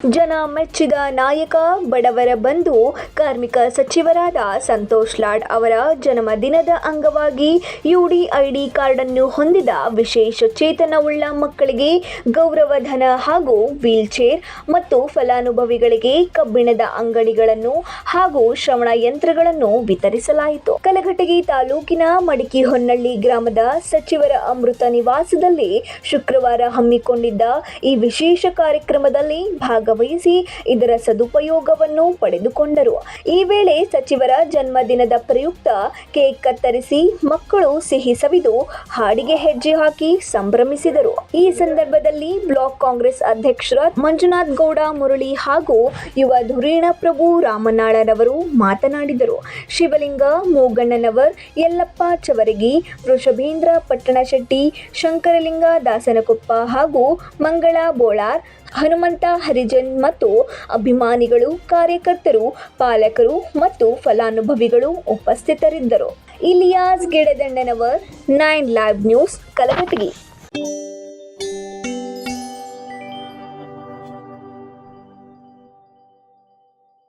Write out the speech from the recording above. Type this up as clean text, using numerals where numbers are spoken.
ಜನ ಮೆಚ್ಚಿದ ನಾಯಕ, ಬಡವರ ಬಂಧು, ಕಾರ್ಮಿಕ ಸಚಿವರಾದ ಸಂತೋಷ್ ಲಾಡ್ ಅವರ ಜನ್ಮದಿನದ ಅಂಗವಾಗಿ ಯುಡಿಐಡಿ ಕಾರ್ಡ್ ಅನ್ನು ಹೊಂದಿದ ವಿಶೇಷ ಚೇತನವುಳ್ಳ ಮಕ್ಕಳಿಗೆ ಗೌರವಧನ ಹಾಗೂ ವೀಲ್ಚೇರ್ ಮತ್ತು ಫಲಾನುಭವಿಗಳಿಗೆ ಕಬ್ಬಿಣದ ಅಂಗಡಿಗಳನ್ನು ಹಾಗೂ ಶ್ರವಣ ಯಂತ್ರಗಳನ್ನು ವಿತರಿಸಲಾಯಿತು. ಕಲಘಟಗಿ ತಾಲೂಕಿನ ಮಡಿಕಿಹೊನ್ನಳ್ಳಿ ಗ್ರಾಮದ ಸಚಿವರ ಅಮೃತ ನಿವಾಸದಲ್ಲಿ ಶುಕ್ರವಾರ ಹಮ್ಮಿಕೊಂಡಿದ್ದ ಈ ವಿಶೇಷ ಕಾರ್ಯಕ್ರಮದಲ್ಲಿ ಭಾಗವಹಿಸಿ ಇದರ ಸದುಪಯೋಗವನ್ನು ಪಡೆದುಕೊಂಡರು. ಈ ವೇಳೆ ಸಚಿವರ ಜನ್ಮದಿನದ ಪ್ರಯುಕ್ತ ಕೇಕ್ ಕತ್ತರಿಸಿ ಮಕ್ಕಳು ಸಿಹಿ ಸವಿದು ಹಾಡಿಗೆ ಹೆಜ್ಜೆ ಹಾಕಿ ಸಂಭ್ರಮಿಸಿದರು. ಈ ಸಂದರ್ಭದಲ್ಲಿ ಬ್ಲಾಕ್ ಕಾಂಗ್ರೆಸ್ ಅಧ್ಯಕ್ಷರ ಮಂಜುನಾಥ್ ಗೌಡ ಮುರಳಿ ಹಾಗೂ ಯುವ ಧುರೀಣ ಪ್ರಭು ರಾಮನಾಳರವರು ಮಾತನಾಡಿದರು. ಶಿವಲಿಂಗ ಮೂಗಣ್ಣನವರ್, ಯಲ್ಲಪ್ಪ ಚವರಗಿ, ವೃಷಭೇಂದ್ರ ಪಟ್ಟಣಶೆಟ್ಟಿ, ಶಂಕರಲಿಂಗ ದಾಸನಕೊಪ್ಪ ಹಾಗೂ ಮಂಗಳ ಬೋಳಾರ್, ಹನುಮಂತ ಹರಿಜನ್ ಮತ್ತು ಅಭಿಮಾನಿಗಳು, ಕಾರ್ಯಕರ್ತರು, ಪಾಲಕರು ಮತ್ತು ಫಲಾನುಭವಿಗಳು ಉಪಸ್ಥಿತರಿದ್ದರು. Ilyas Gidadandanavar, 9 live news, Kalghatgi.